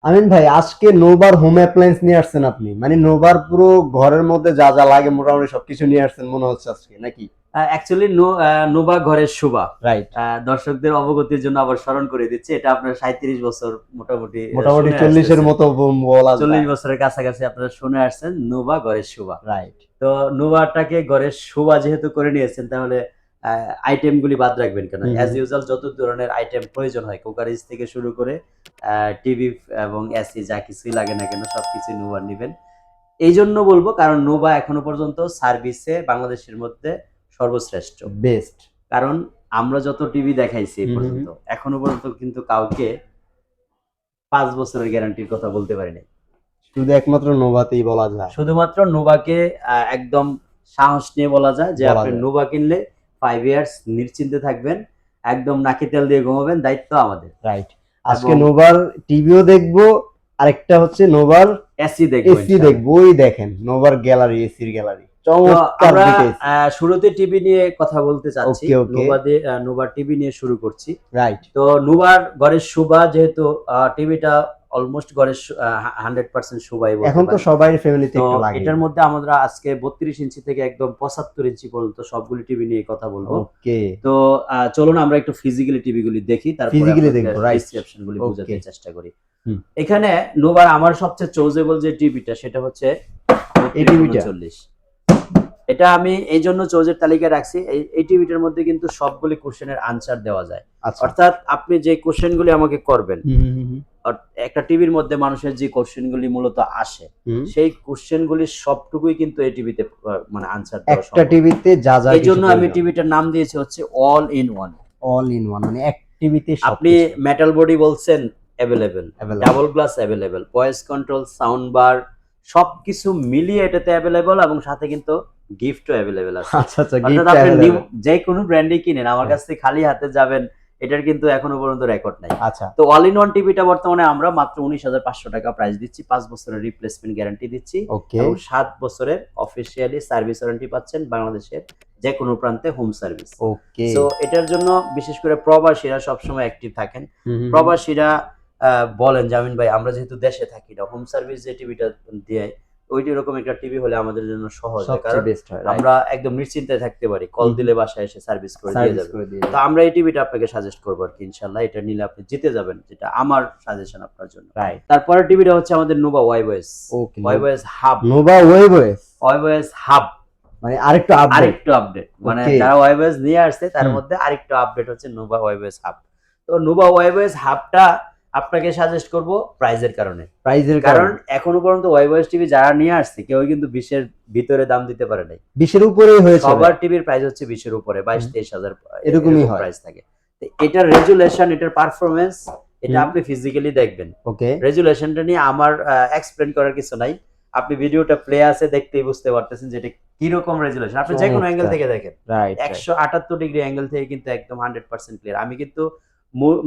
আমিন ভাই, আজকে নোভার home appliance নিয়ে আসছেন আপনি, মানে নোভার পুরো ঘরের মধ্যে যা যা লাগে মোটামুটি সবকিছু নিয়ে আসছেন মনে হচ্ছে আজকে, নাকি? অ্যাকচুয়ালি নোভা ঘরের শোভা। রাইট। দর্শকদের অবগতির জন্য আবার স্মরণ করে দিচ্ছি, এটা আপনার 37 বছর মোটামুটি মোটামুটি শুনে 40-এর আসতেছেন। মতো বলা 40 যায়। বছরের কাছাকাছি আপনারা শুনে আসছেন নোভা ঘরের শোভা। রাইট। তো নোভাটাকে ঘরের শোভা যেহেতু করে নিয়েছেন, তাহলে আইটেম গুলি বাদ রাখবেন কেন? হুম অ্যাজ হুম। ইউজুয়াল যত ধরনের আইটেম প্রয়োজন হয়, কুকারিজ থেকে শুরু করে টিভি এবং এসি যা কিছুই লাগে না কেন সবকিছু নোভা নিবেন। এই জন্য বলবো কারণ নোভা এখনো পর্যন্ত সার্ভিসে বাংলাদেশের মধ্যে সর্বশ্রেষ্ঠ। বেস্ট। কারণ আমরা যত টিভি দেখাইছি এই হুম হুম পর্যন্ত, হুম। এখনো পর্যন্ত কিন্তু কাউকে 5 বছরের গ্যারান্টির কথা বলতে পারি নাই। শুধু একমাত্র নোভাতেই বলা যায়। শুধুমাত্র নোভাকে একদম সাহস নিয়ে বলা যায় যে বলা আপনি যায়। নোভা কিনলে 5 ইয়ার্স নিশ্চিন্তে থাকবেন। একদম নাকে তেল দিয়ে ঘুমাবেন, দায়িত্ব আমাদের। রাইট। আজকে এবং নোভার টিভিও দেখবো, আরেকটা হচ্ছে নোভার এসি দেখবো এসি ইনশাআল্লাহ। দেখবো। ওই দেখেন নোভার গ্যালারি, এসির গ্যালারি তো চমৎকার আমরা দুটো এসি। শুরুতে টিভি নিয়ে কথা বলতে চাচ্ছি। ওকে ওকে। নোভা টিভি নিয়ে শুরু করছি। রাইট। তো নোভার ঘরের শোভা যেহেতু টিভিটা অলমোস্ট ঘরের 100% শোভাই বলতে এখন তো পারেন। সবাই ফ্যামিলিতে তো একটা লাগেই। এটার মধ্যে আমরা আজকে 32 ইঞ্চি থেকে একদম 75 ইঞ্চি পর্যন্ত সবগুলি টিভি নিয়ে কথা বলবো। ওকে। তো চলুন আমরা একটু ফিজিক্যালি টিভিগুলি দেখি, তারপরে ফিজিক্যালি আপনাদের দেখবো, রাইট। ডিসক্রিপশন গুলি ওকে। বোঝাতে চেষ্টা করি। হুম। এখানে নোভার আমার সবচেয়ে চোজেবল যে টিভিটা সেটা হচ্ছে এই টিভিটা 3239। এটা আমি এই জন্য চোজের তালিকায় রাখছি, এই টিভিটার মধ্যে কিন্তু সবগুলি কোশ্চেনের আনসার দেওয়া যায়। আচ্ছা। অর্থাৎ আপনি যে কোশ্চেনগুলি আমাকে করবেন, হুম হুম হুম একটা টিভির মধ্যে মানুষের যে কোশ্চেনগুলি মূলত আসে, হুম। সেই কোশ্চেনগুলি সবটুকুই কিন্তু এই টিভিতে মানে আনসার দেওয়া একটা সম্ভব। টিভিতে যা যা এই কিছু জন্য আমি প্রয়োজন। টিভিটার নাম দিয়েছি হচ্ছে all in one. All in one, মানে এক টিভিতে আপনি সবকিছু মেটাল বডি বলছেন, available. Available. Double glass available. Voice control, sound bar সবকিছু মিলিয়ে এটাতে অ্যাভেলেবল, এবং সাথে কিন্তু গিফটও অ্যাভেলেবল আছে। আচ্ছা আচ্ছা, অর্থাৎ গিফট আপনি অ্যাভেলেবল। যে কোনো ব্র্যান্ডই কিনেন, আমার হ্যাঁ। কাছ থেকে খালি হাতে যাবেন, এটার কিন্তু এখনো পর্যন্ত রেকর্ড নাই। আচ্ছা। তো অল ইন ওয়ান টিভিটা বর্তমানে আমরা মাত্র 19,500 টাকা প্রাইস দিচ্ছি। 5 বছরের রিপ্লেসমেন্ট গ্যারান্টি দিচ্ছি ওকে। এবং 7 বছরের অফিসিয়ালি সার্ভিস ওয়ারেন্টি পাচ্ছেন বাংলাদেশের যে কোনো প্রান্তে হোম সার্ভিস। ওকে। সো এটার জন্য বিশেষ করে প্রবাসীরা সবসময় অ্যাক্টিভ থাকেন। হুম হুম হুম। প্রবাসীরা বলেন জামিন ভাই, আমরা যেহেতু দেশে থাকি না, হোম সার্ভিস যে টিভিটা দেয় ওইটি রকম একটা টিভি হলে আমাদের জন্য সহজ হয়, কারণ সবচেয়ে বেস্ট হয়, রাইট। আমরা একদম নিশ্চিন্তে থাকতে পারি, কল হুম হুম। দিলে বাসায় এসে সার্ভিস করে দিয়ে সার্ভিস যাবে। করে দিয়ে তো যায়। আমরা এই টিভিটা আপনাকে সাজেস্ট করবো আর কি, ইনশাল্লাহ এটা নিলে আপনি জিতে যাবেন, যেটা আমার সাজেশন আপনার জন্য। রাইট। তারপরের টিভিটা হচ্ছে আমাদের নোভা ওয়াইবএস। ওকে। ওয়াইবএস হাব। নোভা ওয়েবএস, ওয়াইবএস হাব মানে আরেকটু আপডেট। আরেকটু আপডেট, মানে ওকে। যারা ওয়াইবএস নিয়ে আসছে তার হুম। মধ্যে আরেকটু আপডেট হচ্ছে নোভা ওয়াইবএস হাব। তো নোভা ওয়াইবএস হাবটা আপনাকে সাজেস্ট করব প্রাইজের কারণে। প্রাইজের কারণ কারণে এখনো পর্যন্ত ওয়াইবএস টিভি যারা নিয়ে আসছে কেউ কিন্তু 20 এর ভিতরে দাম দিতে পারে নাই। 20-এর উপরেই হয়েছে। সবার টিভির প্রাইস হচ্ছে 20 এর উপরে, 22 হুম। 23 হাজার এরকমই এরকম হয়। প্রাইস থাকে। তো এটার রেজুলেশন, এটার পারফরম্যান্স, এটা হুম। আপনি ফিজিক্যালি দেখবেন। ওকে। রেজুলেশনটা নিয়ে আমার এক্সপ্লেন করার কিছু নাই। আপনি ভিডিওটা প্লে আছে দেখতেই বুঝতে পারতেছেন যে এটা কিরকম রেজুলেশন। আপনি যে কোনো অ্যাঙ্গেল থেকে দেখেন, রাইট। 178 ডিগ্রি অ্যাঙ্গেল থেকে কিন্তু একদম 100% ক্লিয়ার। আমি কিন্তু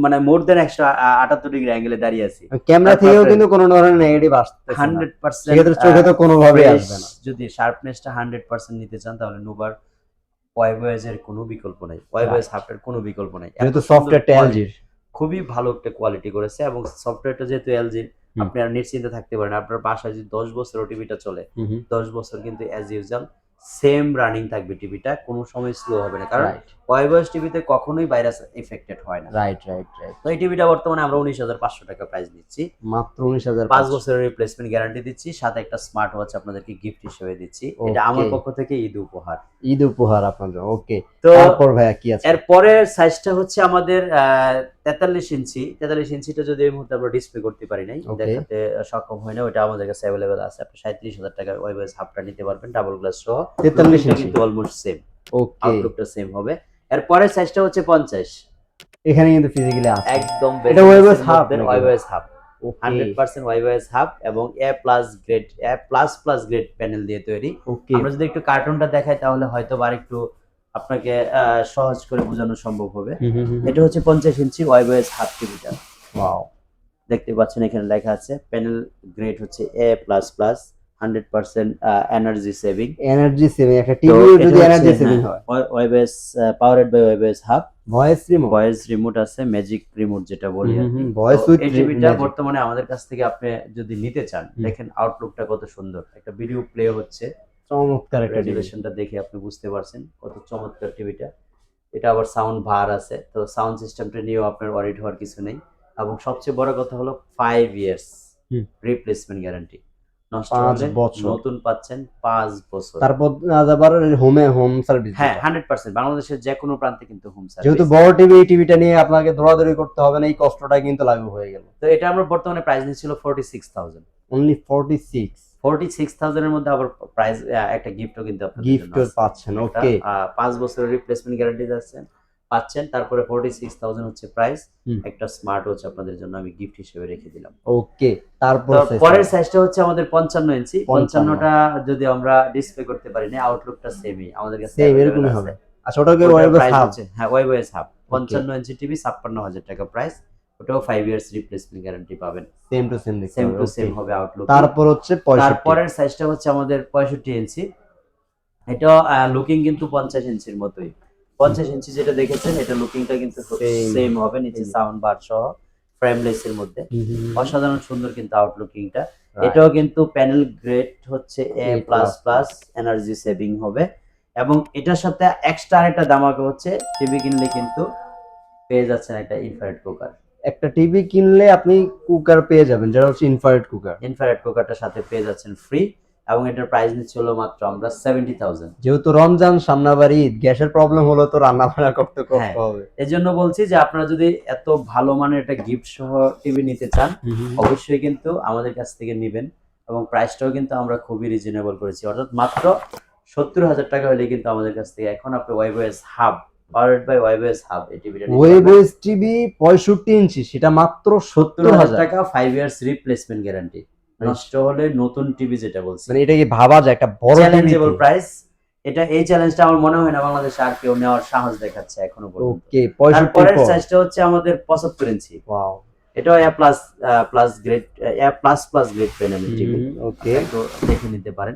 মানে মোর দেন 178 ডিগ্রি অ্যাঙ্গেলে দাঁড়িয়ে আছি। ক্যামেরা থেকেও কিন্তু কোনো ধরনের নেগেটিভ আসতেছে না। 100% সেক্ষেত্রে চোখে তো কোনোভাবেই আসবে না। যদি শার্পনেসটা 100% নিতে চান তাহলে নোভার ওয়াইবএস এর কোনো বিকল্প নাই। ওয়াইবএস হাফটার কোনো বিকল্প নাই। এত যেহেতু সুন্দর সফটওয়্যারটা কোয়ালিটি, এলজির। খুবই ভালো একটা কোয়ালিটি করেছে, এবং সফটওয়্যারটা যেহেতু এলজি, হুম। আপনি আর নিশ্চিন্তে থাকতে পারেন। আপনার বাসায় যদি 10 বছর টিভিটা চলে, হুম হুম। 10 বছর কিন্তু অ্যাজ ইউজুয়াল সেম রানিং থাকবে টিভিটা, কোনো সময় স্লো হবে না। কারণ রাইট ওয়াইবএস টিভিতে কখনোই ভাইরাস এফেক্টেড হয় না। Right right right. তো এই টিভিটা বর্তমানে আমরা 19,500 টাকা প্রাইস দিচ্ছি। মাত্র 19,000। 5 বছরের রিপ্লেসমেন্ট গ্যারান্টি দিচ্ছি, সাথে একটা স্মার্ট ওয়াচ আপনাদেরকে গিফট হিসেবে দিচ্ছি। এটা আমার ওকে। পক্ষ থেকে ঈদ উপহার। ঈদ উপহার আপনাদের। ওকে। তো তারপর ভাইয়া কি আছে? এরপরের সাইজটা হচ্ছে আমাদের 43 ইঞ্চি। 43 ইঞ্চিটা যদি এই মুহূর্তে আমরা ডিসপ্লে করতে পারি নাই, ওকে। দেখাতে সক্ষম হয় না, ওটা আমাদের কাছে অ্যাভেলেবেল আছে। আপনি 37,000 টাকায় ওয়াইবএস হাফটা নিতে পারবেন ডাবল গ্লাস সহ। 43 ইঞ্চি কিন্তু অলমোস্ট সেম, ওকে। আউটলুকটা সেম হবে। এরপরের সাইজটা হচ্ছে 50। এখানে কিন্তু ফিজিক্যালি আছে। একদম এটা ওয়াইবএস হাফ, ওয়াইবএস হাফ, ওকে 100% ওয়াইবএস হাব এবং এ প্লাস প্লাস গ্রেড প্যানেল দিয়ে তৈরি। ওকে। আমরা যদি একটু কার্টুনটা দেখাই তাহলে হয়তো আর একটু আপনাকে সহজ করে বোঝানো সম্ভব হবে। এটা হচ্ছে 50 ইঞ্চি ওয়াইবএস হাব টিভিটা। ওয়াও। দেখতে পাচ্ছেন এখানে লেখা আছে প্যানেল গ্রেড হচ্ছে A++, 100% energy saving. Energy saving, একটা তো টিভিও এটা যদি হচ্ছে এনার্জি সেভিং হয়। WebOS powered by webOS hub. Voice remote আছে, ম্যাজিক রিমোট যেটা বলি আর কি। ভয়েস তো উইথ এই টিভিটা বর্তমানে আমাদের কাছ থেকে আপনি যদি নিতে চান, দেখেন আউটলুকটা কত সুন্দর, একটা ভিডিও প্লে হচ্ছে, চমৎকার একটা টিভি। রেজুলেশনটা দেখে আপনি বুঝতে পারছেন কত চমৎকার টিভিটা। এটা আবার সাউন্ড বার আছে, তো সাউন্ড সিস্টেমটা নিয়েও আপনার ওয়ারিড হওয়ার কিছু নেই। এবং সবচেয়ে বড় কথা হলো 5 ইয়ার্স রিপ্লেসমেন্ট গ্যারান্টি, নষ্ট 5 হলে বছর। নতুন পাচ্ছেন 5 বছর। তারপর আবার হোম সার্ভিস। হ্যাঁ 100% বাংলাদেশের যে কোনো প্রান্তে কিন্তু হোম সার্ভিস। যেহেতু বড় টিভি, এই টিভিটা নিয়ে আপনাকে দৌড়াদৌড়ি করতে হবে না, এই কষ্টটা কিন্তু লাঘব হয়ে গেল। তো এটা আমরা বর্তমানে প্রাইস নিচ্ছিল 46,000, অনলি 46,000 এর মধ্যে আবার প্রাইস একটা গিফটও কিন্তু আপনাদের জন্য গিফট আছে। পাচ্ছেন। ওকে, 5 বছরের রিপ্লেসমেন্ট গ্যারান্টি পাচ্ছেন। তারপরে 46,000 হচ্ছে প্রাইস, একটা স্মার্ট ওয়াচ আপনাদের জন্য আমি গিফট হিসেবে রেখে দিলাম। ওকে, তারপর পরের সাইজটা হচ্ছে আমাদের 55 ইঞ্চি। 55টা যদি আমরা ডিসপ্লে করতে পারি না, আউটলুকটা সেমই আমাদের কাছে সেম এরকমই হবে। আচ্ছা, ওটাকে ওয়াইবস হাব। হ্যাঁ ওয়াইবস হাব 55 ইঞ্চি টিভি 56,000 টাকা প্রাইস, ওটাও 5 ইয়ার্স রিপ্লেসমেন্ট গ্যারান্টি পাবেন। সেম টু সেম দেখতে সেম হবে। টু সেম হবে আউটলুক। তারপর হচ্ছে 65। তারপরের সাইজটা হচ্ছে আমাদের 65 ইঞ্চি। এটা লুকিং কিন্তু 50 ইঞ্চির মতোই। 50 ইঞ্চি যেটা দেখেছেন, এটা লুকিংটা কিন্তু সেম হবে, নিচে সাউন্ড বার সহ ফ্রেমলেস এর মধ্যে। অসাধারণ সুন্দর কিন্তু আউটলুকিংটা। এটাও কিন্তু প্যানেল গ্রেড হচ্ছে A++, এনার্জি সেভিং হবে। এবং এটার সাথে এক্সট্রা একটা ধামাকা হচ্ছে, টিভি কিনলে কিন্তু পেয়ে যাচ্ছেন একটা ইনফ্রারেড কুকার। একটা টিভি কিনলে আপনি কুকার পেয়ে যাবেন, যেটা হচ্ছে ইনফ্রারেড কুকার। ইনফ্রারেড কুকারটার সাথে পেয়ে যাচ্ছেন ফ্রি, এবং এটার প্রাইস নিচ্ছে হলো মাত্র আমরা 70,000। যেহেতু রমজান সামনাবাড়ি, গ্যাসের প্রবলেম হলো তো রান্না বান্না করতে কষ্ট হবে। এজন্য বলছি যে আপনারা যদি এত ভালো মানের একটা গিফট সহ টিভি নিতে চান, অবশ্যই কিন্তু আমাদের কাছ থেকে নেবেন। এবং প্রাইসটাও কিন্তু আমরা খুবই রিজনেবল করেছি, অর্থাৎ মাত্র 70,000 টাকা হলে কিন্তু আমাদের কাছ থেকে এখন আপনি ওয়াইবস হাব, পাওয়ারড বাই ওয়াইবস হাব, এই টিভিটা নিতে পারবেন। ওয়েবস টিভি 65 ইঞ্চি, সেটা মাত্র 70,000 টাকা, 5 ইয়ার্স রিপ্লেসমেন্ট গ্যারান্টি, নষ্ট হলে নতুন টিভি যেটা বলছি। মানে এটা কি ভাবা যায় একটা বড় চ্যালেঞ্জেবল প্রাইস। এটা এই চ্যালেঞ্জটা আমার মনে হয় না বাংলাদেশে আর কেউ নেওয়ার সাহস দেখাচ্ছে এখনো পর্যন্ত। ওকে, তারপরের সাইজটা হচ্ছে আমাদের 75 ইঞ্চি। ওয়াও, এটাও plus grade, plus grade panel TV. Okay, একটু দেখে নিতে পারেন,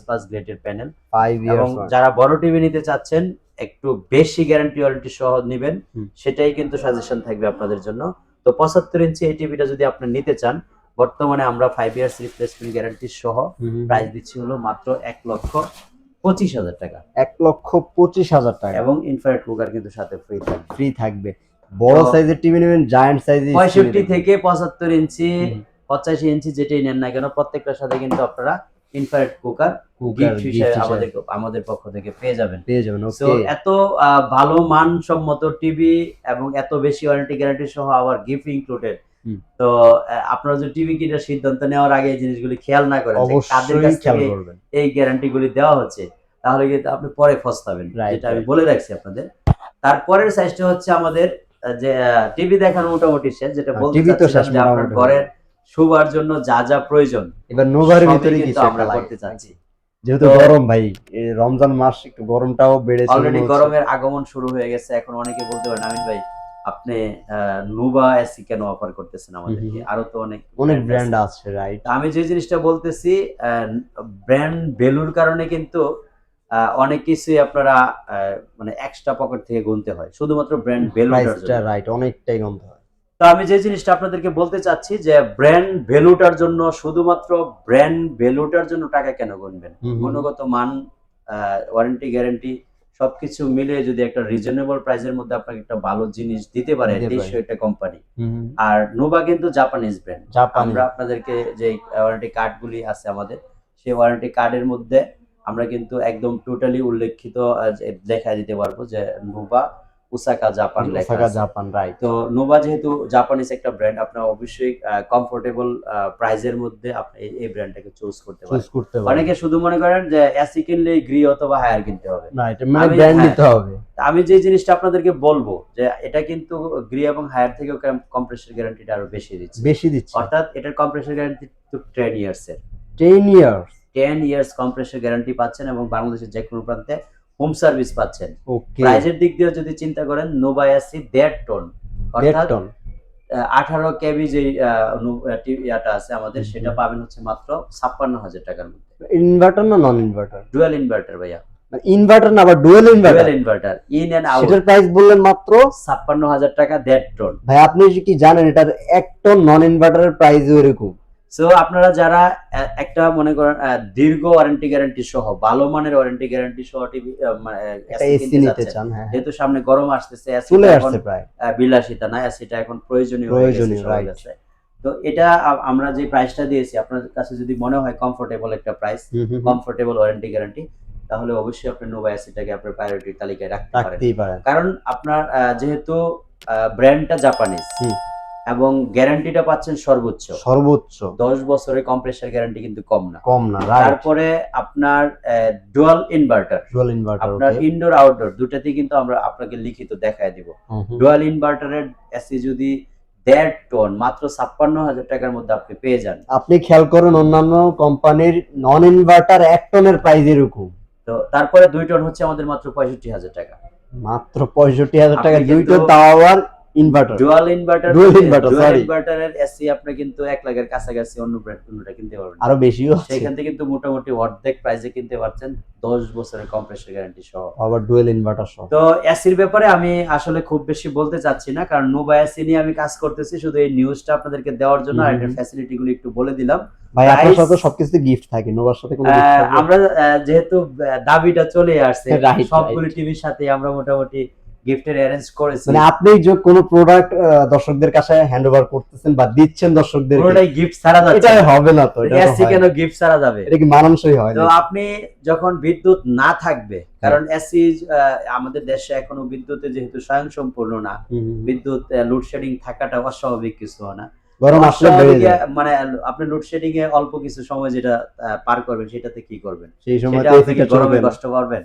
প্লাস গ্রেডের প্যানেল। 5 এবং ইয়ার্স। যারা বড় টিভি নিতে চাচ্ছেন, একটু বেশি গ্যারান্টি ওয়ারেন্টি সহ নেবেন, সেটাই কিন্তু সাজেশন থাকবে আপনাদের জন্য। তো 75 ইঞ্চি এই টিভিটা যদি আপনি নিতে চান, বর্তমানে আমরা 5 ইয়ার্স রিপ্লেসমেন্ট গ্যারান্টি সহ প্রাইস দিচ্ছি হলো মাত্র 1,25,000 টাকা। 1,25,000 টাকা, এবং ইনফ্রারেড কুকার কিন্তু সাথে ফ্রি থাকবে। বড় সাইজের টিভি নেবেন, জায়ান্ট সাইজের 65 থেকে 75 ইঞ্চি 85 ইঞ্চি যেটাই নেন না কেন, প্রত্যেকটার সাথে কিন্তু আপনারা ইনফ্রারেড কুকার গিফট হিসেবে আমাদের পক্ষ থেকে পেয়ে যাবেন। সো এত ভালো মানসম্মত টিভি এবং এত বেশি ওয়ারেন্টি গ্যারান্টি সহ আবার গিফট ইনক্লুডেড। তো আপনারা যদি টিভি কিনার সিদ্ধান্ত নেওয়ার আগে এই জিনিসগুলি খেয়াল না করেন, কাদের কাছ থেকে এই গ্যারান্টি গুলি দেওয়া হচ্ছে, তাহলে কিন্তু আপনি পরে পস্তাবেন, যেটা আমি বলে রাখছি আপনাদের। তারপরের সাইজটা হচ্ছে আমাদের যে টিভি দেখানো মোটামুটি শেষ, যেটা বলতে চাচ্ছিলাম যে আপনার ঘরের শোবার জন্য যা যা প্রয়োজন এবার নোভারের ভিতরে কিছু আমরা করতে চাচ্ছি। যেহেতু গরম ভাই, এই রমজান মাস, একটু গরমটাও বেড়েছে, অলরেডি গরমের আগমন শুরু হয়ে গেছে। এখন অনেকে বলতে পারেন, আমিন ভাই আপনি নোভা এসি কেন অফার করতেছেন আমাদেরকে, আরো তো অনেক ব্র্যান্ড আছে, রাইট? আমি যে জিনিসটা বলতেছি, ব্র্যান্ড ভ্যালুর কারণে কিন্তু অনেক কিছুই আপনারা মানে এক্সট্রা পকেট থেকে গুনতে হয়, শুধুমাত্র ব্র্যান্ড ভ্যালুটার জন্য, রাইট, অনেকটাই গুনতে হয়। তো আমি যে জিনিসটা আপনাদেরকে বলতে চাচ্ছি যে ব্র্যান্ড ভ্যালুটার জন্য, শুধুমাত্র ব্র্যান্ড ভ্যালুটার জন্য টাকা কেন গুনবেন? গুণগত মান, ওয়ারেন্টি গ্যারান্টি সবকিছু মিলে যদি একটা রিজনেবল প্রাইসের মধ্যে আপনাকে একটা ভালো জিনিস দিতে পারে দেশীয় একটা কোম্পানি। আর নোভা কিন্তু জাপানিজ ব্র্যান্ড। আমরা আপনাদেরকে যে ওয়ারেন্টি কার্ডগুলি আছে আমাদের, সেই ওয়ারেন্টি কার্ডের মধ্যে আমরা কিন্তু একদম টোটালি উল্লেখিত দেখা দিতে পারবো যে নোভা ওসাকা জাপান লেখা আছে। Japan, right. তো নোভা যেহেতু জাপানিজ একটা ব্র্যান্ড, আপনারা অবশ্যই কমফোর্টেবল প্রাইসের মধ্যে আপনি এই ব্র্যান্ডটাকে চুজ করতে পারেন। অনেকে শুধু মনে করেন যে এসি কিনলে গ্রি অথবা হায়ার কিনতে হবে, না, এটা মানে ব্র্যান্ড নিতে হবে। আমি যে জিনিসটা আপনাদেরকে বলবো যে এটা কিন্তু গ্রি এবং হায়ার থেকে কম্প্রেসর গ্যারান্টিটা আরো বেশি দিচ্ছে। অর্থাৎ এটার কম্প্রেসর গ্যারান্টি তো 10 ইয়ার্সের। 10 ইয়ার্স কম্প্রেসর গ্যারান্টি পাচ্ছেন, এবং বাংলাদেশের যে কোনো প্রান্তে হোম সার্ভিস পাচ্ছেন। প্রাইজের দিক দিয়ে যদি চিন্তা করেন, নোভা এসি 1.5 টন, অর্থাৎ 18 কেবি যে টিভিটা আছে আমাদের, সেটা পাবেন হচ্ছে মাত্র 56,000 টাকার মধ্যে। ইনভার্টার না নন ইনভার্টার? ডুয়াল ইনভার্টার ভাইয়া। ইনভার্টার না, আবার dual inverter. Dual inverter in and out. সেটার প্রাইস বললেন মাত্র ৫৬,০০০ টাকা ১.৫ টন। ভাই আপনি কি জানেন এটার 1 টন নন ইনভার্টারের প্রাইস এরকম? সো আপনারা যারা একটা মনে করেন দীর্ঘ ওয়ারেন্টি গ্যারান্টি সহ ভালো মানের ওয়ারেন্টি গ্যারান্টি সহ টিভি একটা এসি নিতে চান, হ্যাঁ যেহেতু সামনে গরম আসতেছে, চলে আসছে প্রায় বিলাসিতা না, এসিটা এখন প্রয়োজনীয় হয়ে গেছে। তো এটা আমরা যে প্রাইসটা দিয়েছি আপনার কাছে যদি মনে হয় কমফোর্টেবল একটা প্রাইস, কমফোর্টেবল ওয়ারেন্টি গ্যারান্টি, তাহলে অবশ্যই আপনি নোভা এসিটাকে আপনার প্রায়োরিটি তালিকায় রাখতে পারেন। কারণ আপনার যেহেতু ব্র্যান্ডটা জাপানিজ এবং গ্যারান্টিটা পাচ্ছেন সর্বোচ্চ 10 বছরের কম্প্রেসার গ্যারান্টি, কিন্তু কম না। তারপরে আপনার ডুয়াল ইনভার্টার, আপনার ইনডোর আউটডোর দুটাতেই কিন্তু আমরা আপনাকে লিখিত দেখায় দিব। ডুয়াল ইনভার্টারের এসি যদি ১.৫ টন মাত্র ৫৬,০০০ টাকার মধ্যে আপনি পেয়ে যান। আপনি খেয়াল করেন অন্যান্য কোম্পানির নন ইনভার্টার 1 টনের প্রাইস এরকম, তো তারপরে ২ টন হচ্ছে আমাদের মাত্র ৬৫,০০০ টাকা। মাত্র ৬৫,০০০ টাকা ২ টন, তাও আবার ইনভার্টার, ডুয়াল ইনভার্টারের এসি আপনি কিন্তু ১ লাখের কাছাকাছি অন্য ব্র্যান্ড কোনটা কিনতে পারবেন, আরো বেশিও আছে। সেখান থেকে কিন্তু মোটামুটি অর্ধেক প্রাইসে কিনতে পারছেন 10 বছরের কম্প্রেসার গ্যারান্টি সহ, আবার ডুয়েল ইনভার্টার সহ। তো এসির ব্যাপারে আমি আসলে খুব বেশি বলতে চাচ্ছি না, কারণ নোভা এসি নিয়ে আমি কাজ করতেছি শুধু এই নিউজটা আপনাদেরকে দেওয়ার জন্য, আর এটার ফ্যাসিলিটি গুলো একটু বলে দিলাম। ভাই আপনার সাথে সবকিছু গিফট থাকে, নোভার সাথে কোনো গিফট থাকে? আমরা যেহেতু দাবিটা চলে আসছে সবগুলো টিভির সাথে আমরা মোটামুটি গিফটের অ্যারেঞ্জ করেছি। মানে আপনি যে কোনো প্রোডাক্ট দর্শকদের কাছে হ্যান্ডওভার করতেছেন বা দিচ্ছেন দর্শকদের, পুরোটাই গিফট ছাড়া যাচ্ছে, এটা হবে না তো। এটা এসি কেন গিফট ছাড়া যাবে? এটা কি মানানসই হয় না? তো আপনি যখন বিদ্যুৎ না থাকবে, কারণ এসি আমাদের দেশে এখনো বিদ্যুতে যেহেতু স্বয়ংসম্পূর্ণ না, বিদ্যুৎ লোডশেডিং থাকাটা অস্বাভাবিক কিছু না। গরম আসলে বেড়ে যায়, মানে আপনি লোডশেডিং এ অল্প কিছু সময় যেটা পার করবেন সেটাতে কি করবেন? সেই সময় গরমে কষ্ট পাবেন।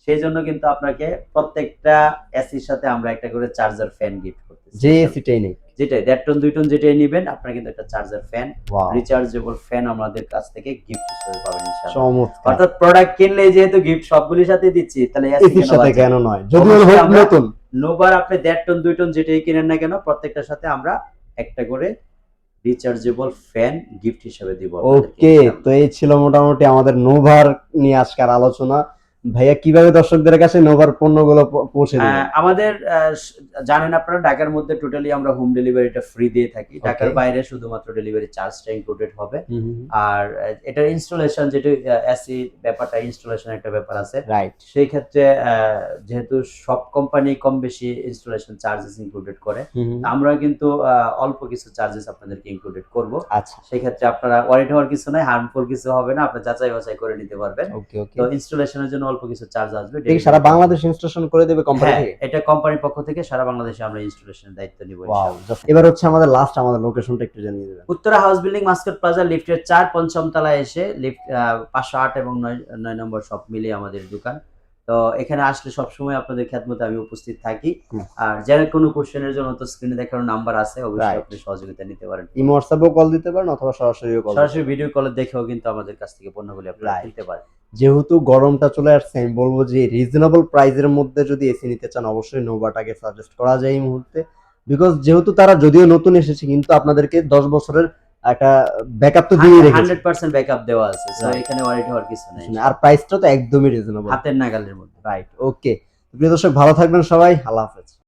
সেই জন্য কিন্তু আপনাকে প্রত্যেকটা এসির সাথে আমরা একটা করে চার্জার ফ্যান গিফট করতেছি। যে এসিটাই নেই, যেটাই ১.৫ টন ২ টন যেটাই নেবেন, আপনারা কিন্তু একটা চার্জার ফ্যান, রিচার্জেবল ফ্যান আমাদের কাছ থেকে গিফট হিসেবে পাবেন ইনশাআল্লাহ। অর্থাৎ প্রোডাক্ট কিনলে যেহেতু গিফট সবগুলির সাথে দিচ্ছি, তাহলে এসির সাথে কেন নয়? যদি হোক নতুন নোভার আপনি ১.৫ টন ২ টন যেটাই কিনেন না কেন, প্রত্যেকটার সাথে আমরা একটা করে রিচার্জেবল ফ্যান গিফট হিসেবে দিব। ওকে, তো এই ছিল মোটামুটি আমাদের নোভার নিয়ে আজকের আলোচনা। ভাইয়া কিভাবে দর্শকদের কাছে নোভার পণ্যগুলো পৌঁছে দিবেন? আমাদের জানেন আপনারা ঢাকার মধ্যে টোটালি আমরা হোম ডেলিভারিটা ফ্রি দিয়ে থাকি। ঢাকার বাইরে শুধুমাত্র ডেলিভারি চার্জটা ইনক্লুডেড হবে। আর এটার ইনস্টলেশন যেটা এসি ব্যাপারটা, ইনস্টলেশন একটা ব্যাপার আছে, রাইট? সেই ক্ষেত্রে যেহেতু সব কোম্পানি কম বেশি ইনস্টলেশন চার্জেস ইনক্লুডেড করে, আমরা কিন্তু অল্প কিছু চার্জেস আপনাদেরকে ইনক্লুডেড করব। আচ্ছা, সেই ক্ষেত্রে আপনারা ওয়ারিড হওয়ার কিছু নাই, হার্মফুল কিছু হবে না, আপনি যাচাই বাছাই করে নিতে পারবেন। তো ইনস্টলেশনের জন্য অল্প কিছু চার্জ আসবে। সারা বাংলাদেশ ইনস্টলেশন করে দেবে কোম্পানি থেকে? এটা কোম্পানির পক্ষ থেকে সারা বাংলাদেশে আমরা ইনস্টলেশনের দায়িত্ব নিব ইনশাআল্লাহ। এবার হচ্ছে আমাদের লাস্ট, আমাদের লোকেশনটা একটু জানিয়ে দিবেন। Uttara house building, Mascot plaza, লিফটের ৪ পঞ্চম তলায় এসে লিফট ৫০৮ এবং ৯ নম্বর সব মিলিয়ে আমাদের দোকান। তো এখানে আসলে সবসময় আপনাদের খেদমতে আমি উপস্থিত থাকি। আর যারা কোনো কোশ্চেনের জন্য তো স্ক্রিনে দেখানো নাম্বার আছে, অবশ্যই আপনি সহযোগিতা নিতে পারেন। ইমো হোয়াটসঅ্যাপেও কল দিতে পারেন অথবা সরাসরি ভিডিও কলে দেখেও কিন্তু আমাদের কাছ থেকে পণ্যগুলি আপনারা কিনতে পারেন। যেহেতু গরমটা চলে আসছে, আমি বলবো যে রিজনেবল প্রাইসের মধ্যে যদি এসি নিতে চান, অবশ্যই নোভাটাকে সাজেস্ট করা যায় এই মুহূর্তে। বিকজ যেহেতু তারা যদিও নতুন এসেছে, কিন্তু আপনাদেরকে 10 বছরের একটা ব্যাকআপ তো দিয়ে রেখেছে, 100% ব্যাকআপ দেওয়া আছে। সো এখানে ওয়ারিড হওয়ার কিছু নেই, আর প্রাইসটা তো একদমই রিজনেবল, হাতের নাগালের মধ্যে, রাইট? ওকে, প্রিয় দর্শক ভালো থাকবেন সবাই, আল্লাহ হাফেজ।